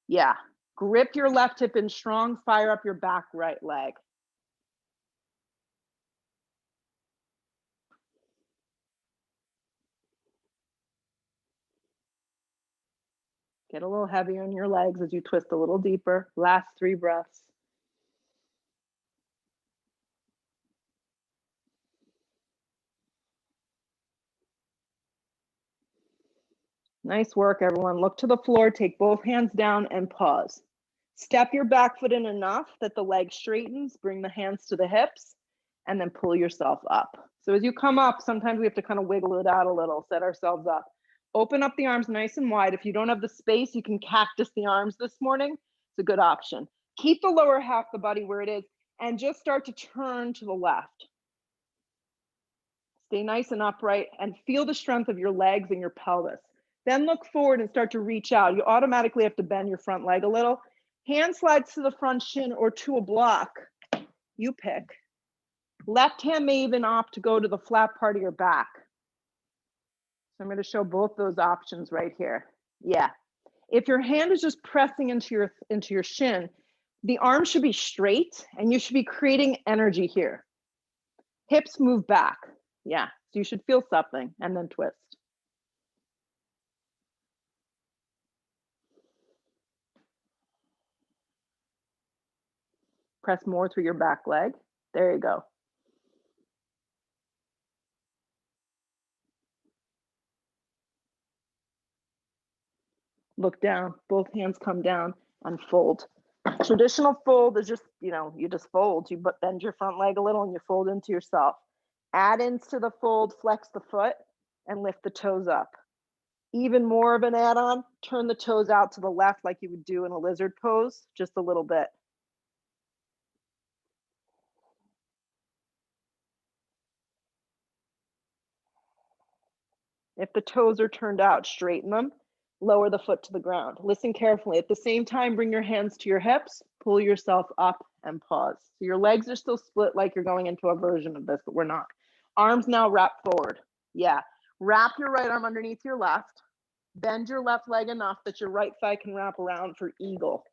Yeah. Grip your left hip in strong. Fire up your back right leg. Get a little heavier in your legs as you twist a little deeper. Last 3 breaths. Nice work, everyone. Look to the floor, take both hands down and pause. Step your back foot in enough that the leg straightens, bring the hands to the hips, and then pull yourself up. So as you come up, sometimes we have to kind of wiggle it out a little, set ourselves up. Open up the arms nice and wide. If you don't have the space, you can cactus the arms this morning. It's a good option. Keep the lower half of the body where it is and just start to turn to the left. Stay nice and upright and feel the strength of your legs and your pelvis. Then look forward and start to reach out. You automatically have to bend your front leg a little. Hand slides to the front shin or to a block. You pick. Left hand may even opt to go to the flat part of your back. So I'm going to show both those options right here. Yeah. If your hand is just pressing into your shin, the arm should be straight and you should be creating energy here. Hips move back. Yeah, so you should feel something and then twist. Press more through your back leg. There you go. Look down, both hands come down and fold. Traditional fold is just, you just fold. You bend your front leg a little and you fold into yourself. Add into the fold, flex the foot and lift the toes up. Even more of an add-on, turn the toes out to the left like you would do in a lizard pose, just a little bit. If the toes are turned out, straighten them, lower the foot to the ground. Listen carefully. At the same time, bring your hands to your hips, pull yourself up and pause. So your legs are still split like you're going into a version of this, but we're not. Arms now wrap forward. Yeah, wrap your right arm underneath your left. Bend your left leg enough that your right thigh can wrap around for eagle.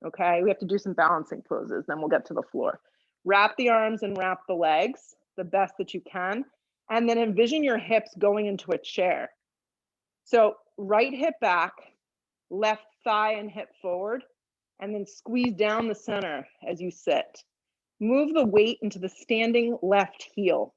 Okay, we have to do some balancing poses, then we'll get to the floor. Wrap the arms and wrap the legs the best that you can. And then envision your hips going into a chair. So right hip back, left thigh and hip forward, and then squeeze down the center as you sit. Move the weight into the standing left heel.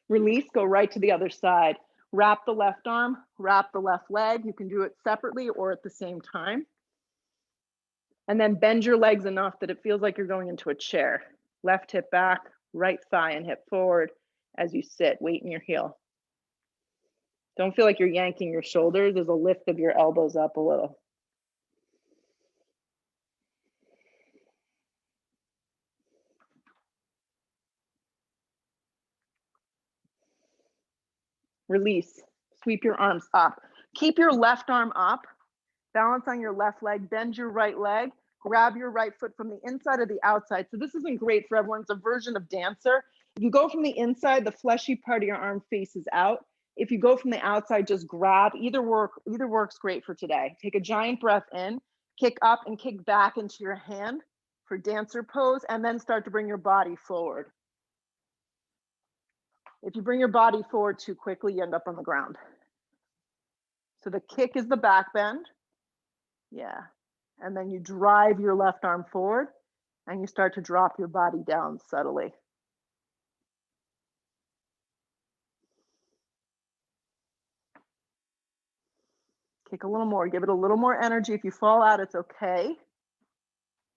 Release, go right to the other side. Wrap the left arm, wrap the left leg. You can do it separately or at the same time. And then bend your legs enough that it feels like you're going into a chair. Left hip back, right thigh and hip forward as you sit, weight in your heel. Don't feel like you're yanking your shoulders. There's a lift of your elbows up a little. Release, sweep your arms up. Keep your left arm up, balance on your left leg, bend your right leg, grab your right foot from the inside or the outside. So this isn't great for everyone. It's a version of dancer. If you go from the inside, the fleshy part of your arm faces out. If you go from the outside, just grab. Either works great for today. Take a giant breath in, kick up and kick back into your hand for dancer pose, and then start to bring your body forward. If you bring your body forward too quickly, you end up on the ground. So the kick is the back bend. Yeah. And then you drive your left arm forward and you start to drop your body down subtly. Kick a little more, give it a little more energy. If you fall out, it's okay.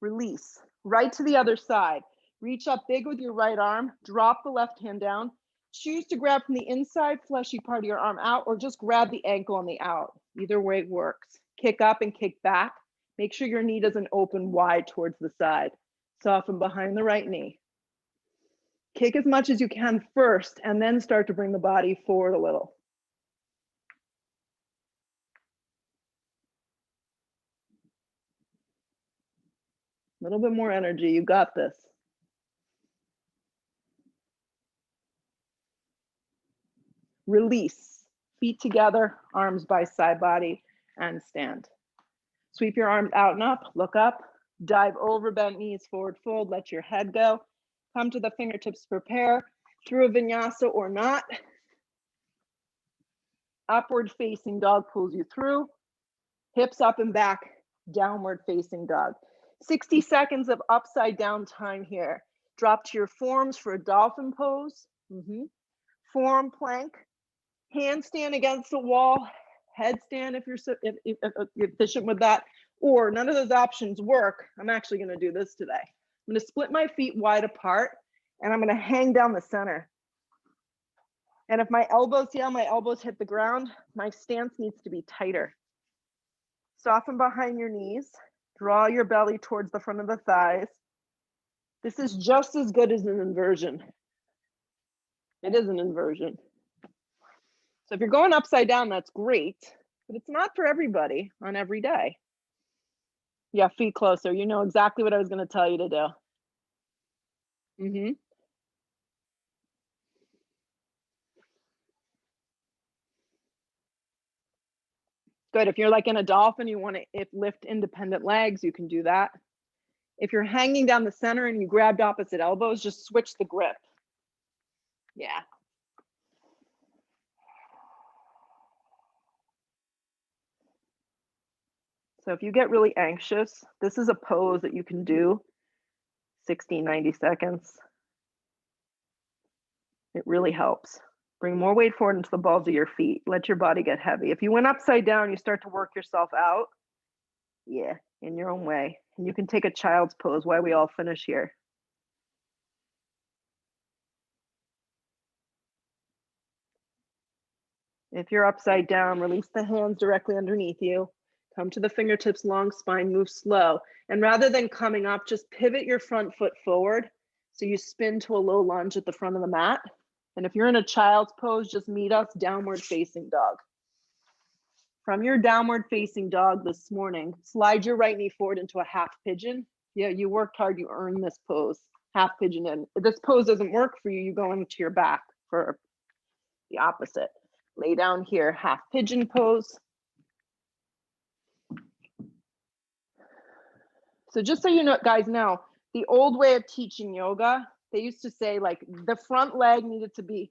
Release, right to the other side. Reach up big with your right arm, drop the left hand down. Choose to grab from the inside fleshy part of your arm out or just grab the ankle on the out. Either way works. Kick up and kick back. Make sure your knee doesn't open wide towards the side. Soften behind the right knee. Kick as much as you can first and then start to bring the body forward a little. A little bit more energy, you got this. Release, feet together, arms by side body, and stand. Sweep your arms out and up, look up, dive over, bent knees, forward fold, let your head go. Come to the fingertips, prepare through a vinyasa or not. Upward facing dog pulls you through. Hips up and back, downward facing dog. 60 seconds of upside down time here. Drop to your forearms for a dolphin pose. Forearm plank. Handstand against the wall, headstand if you're efficient with that, or none of those options work. I'm actually going to do this today. I'm going to split my feet wide apart and I'm going to hang down the center. And if my elbows hit the ground, my stance needs to be tighter. Soften behind your knees, draw your belly towards the front of the thighs. This is just as good as an inversion. It is an inversion. So if you're going upside down, that's great, but it's not for everybody on every day. Yeah, feet closer. You know exactly what I was going to tell you to do. Mm-hmm. Good. If you're like in a dolphin, you want to lift independent legs, you can do that. If you're hanging down the center and you grabbed opposite elbows, just switch the grip. Yeah. So if you get really anxious, this is a pose that you can do 60, 90 seconds. It really helps. Bring more weight forward into the balls of your feet. Let your body get heavy. If you went upside down, you start to work yourself out. Yeah, in your own way. And you can take a child's pose while we all finish here. If you're upside down, release the hands directly underneath you. Come to the fingertips, long spine, move slow. And rather than coming up, just pivot your front foot forward. So you spin to a low lunge at the front of the mat. And if you're in a child's pose, just meet us downward facing dog. From your downward facing dog this morning, slide your right knee forward into a half pigeon. Yeah, you worked hard, you earned this pose. Half pigeon in. If this pose doesn't work for you, you go into your back for the opposite. Lay down here, half pigeon pose. So just so you know, guys know, the old way of teaching yoga, they used to say like the front leg needed to be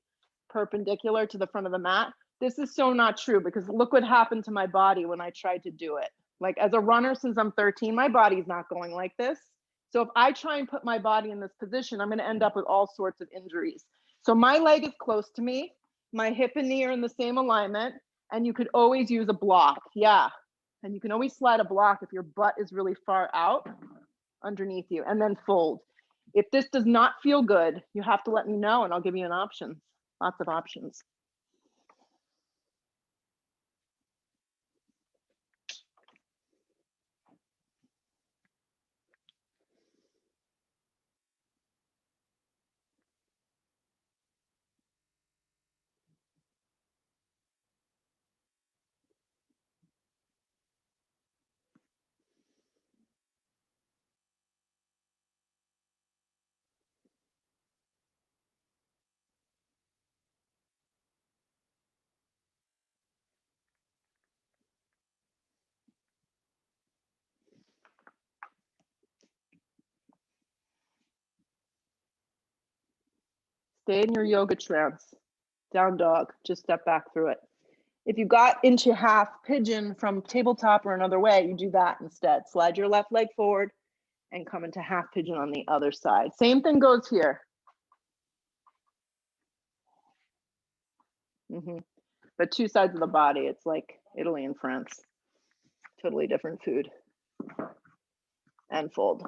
perpendicular to the front of the mat. This is so not true because look what happened to my body when I tried to do it. Like as a runner since I'm 13, my body's not going like this. So if I try and put my body in this position, I'm going to end up with all sorts of injuries. So my leg is close to me. My hip and knee are in the same alignment. And you could always use a block. Yeah. And you can always slide a block if your butt is really far out underneath you and then fold. If this does not feel good, you have to let me know and I'll give you an option. Lots of options. Stay in your yoga trance. Down dog, just step back through it. If you got into half pigeon from tabletop or another way, you do that instead. Slide your left leg forward and come into half pigeon on the other side. Same thing goes here. But two sides of the body. It's like Italy and France. Totally different food. And fold.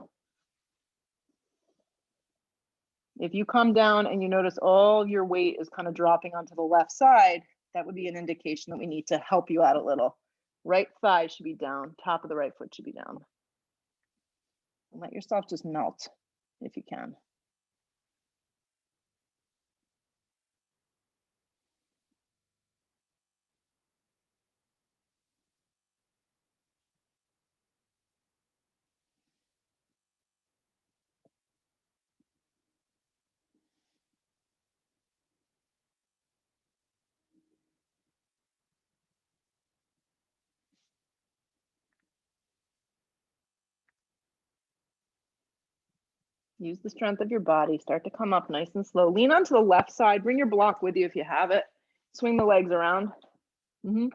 If you come down and you notice all your weight is kind of dropping onto the left side, that would be an indication that we need to help you out a little. Right thigh should be down, top of the right foot should be down. And let yourself just melt if you can. Use the strength of your body. Start to come up nice and slow. Lean onto the left side. Bring your block with you if you have it. Swing the legs around. And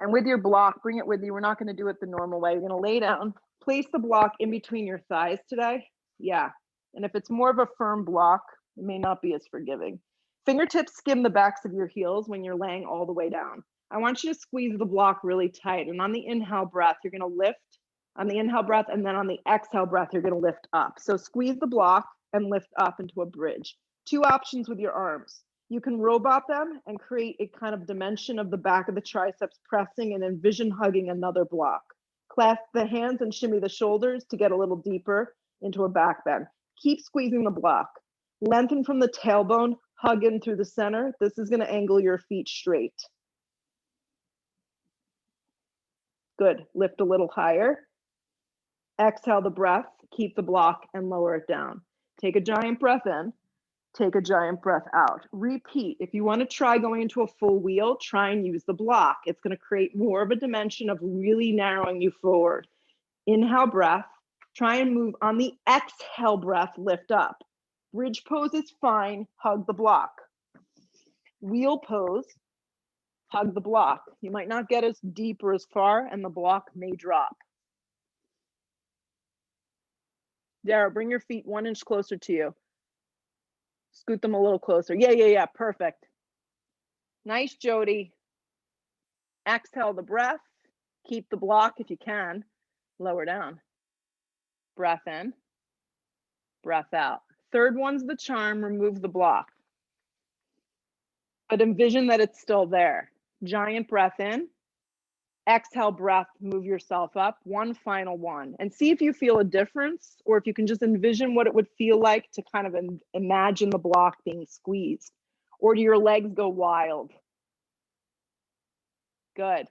with your block, bring it with you. We're not going to do it the normal way. You're going to lay down. Place the block in between your thighs today. Yeah. And if it's more of a firm block, it may not be as forgiving. Fingertips skim the backs of your heels when you're laying all the way down. I want you to squeeze the block really tight. And on the inhale breath, you're going to lift on the inhale breath. And then on the exhale breath, you're going to lift up. So squeeze the block and lift up into a bridge. Two options with your arms. You can robot them and create a kind of dimension of the back of the triceps pressing and envision hugging another block. Clasp the hands and shimmy the shoulders to get a little deeper into a back bend. Keep squeezing the block. Lengthen from the tailbone, hug in through the center. This is going to angle your feet straight. Good. Lift a little higher. Exhale the breath, keep the block and lower it down. Take a giant breath in. Take a giant breath out. Repeat. If you want to try going into a full wheel, try and use the block. It's going to create more of a dimension of really narrowing you forward. Inhale breath. Try and move on the exhale breath, lift up. Bridge pose is fine. Hug the block. Wheel pose. Hug the block. You might not get as deep or as far, and the block may drop. Dara, bring your feet 1 inch closer to you. Scoot them a little closer. Yeah. Perfect. Nice, Jody. Exhale the breath. Keep the block if you can. Lower down. Breath in. Breath out. Third one's the charm. Remove the block. But envision that it's still there. Giant breath in. Exhale breath, move yourself up. One final one. And see if you feel a difference, or if you can just envision what it would feel like to kind of imagine the block being squeezed. Or do your legs go wild? Good.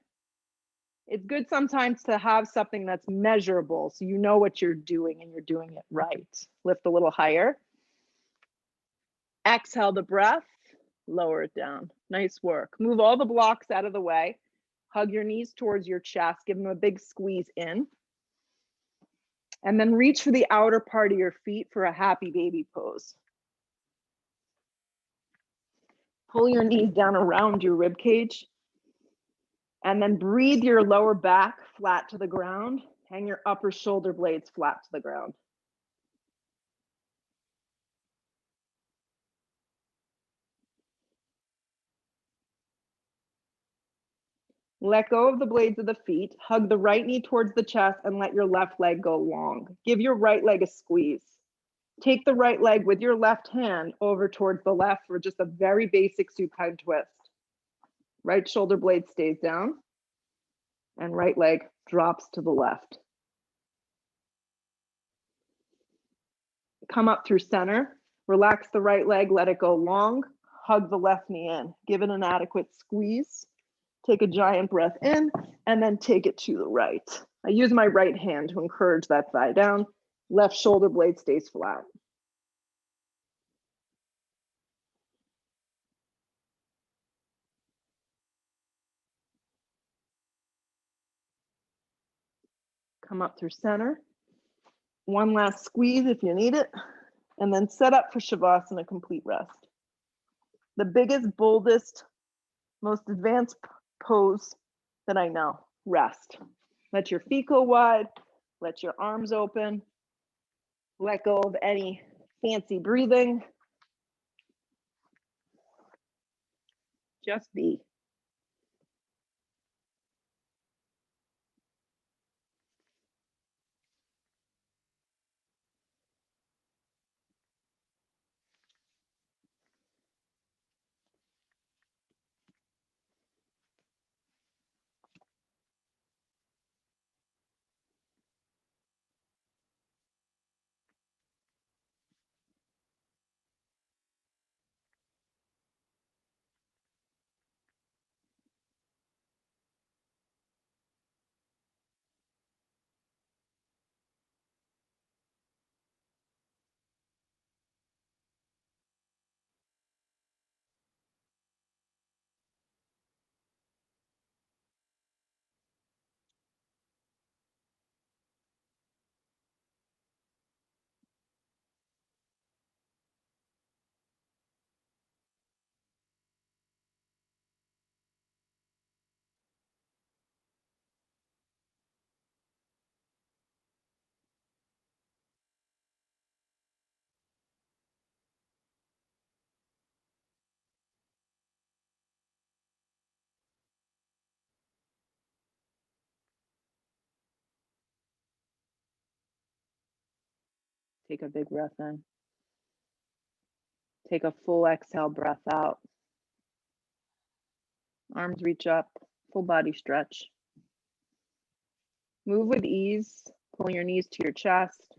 It's good sometimes to have something that's measurable so you know what you're doing and you're doing it right. Lift a little higher. Exhale the breath, lower it down. Nice work. Move all the blocks out of the way. Hug your knees towards your chest. Give them a big squeeze in. And then reach for the outer part of your feet for a happy baby pose. Pull your knees down around your rib cage. And then breathe your lower back flat to the ground. Hang your upper shoulder blades flat to the ground. Let go of the blades of the feet. Hug the right knee towards the chest and let your left leg go long. Give your right leg a squeeze. Take the right leg with your left hand over towards the left for just a very basic supine twist. Right shoulder blade stays down and right leg drops to the left. Come up through center. Relax the right leg, let it go long. Hug the left knee in. Give it an adequate squeeze. Take a giant breath in and then take it to the right. I use my right hand to encourage that thigh down. Left shoulder blade stays flat. Come up through center. One last squeeze if you need it. And then set up for Shavasana, complete rest. The biggest, boldest, most advanced pose that I know. Rest. Let your feet go wide. Let your arms open. Let go of any fancy breathing. Just be. Take a big breath in. Take a full exhale breath out. Arms reach up, full body stretch. Move with ease, pulling your knees to your chest.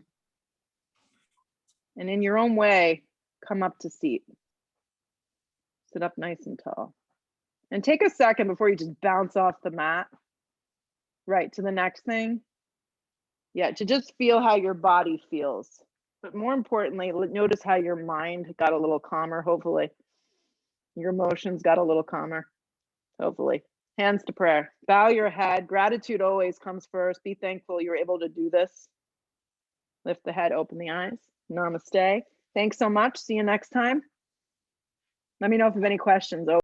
And in your own way, come up to seat. Sit up nice and tall. And take a second before you just bounce off the mat. Right, to the next thing. Yeah, to just feel how your body feels. But more importantly, notice how your mind got a little calmer, hopefully. Your emotions got a little calmer, hopefully. Hands to prayer. Bow your head. Gratitude always comes first. Be thankful you're able to do this. Lift the head, open the eyes. Namaste. Thanks so much. See you next time. Let me know if you have any questions.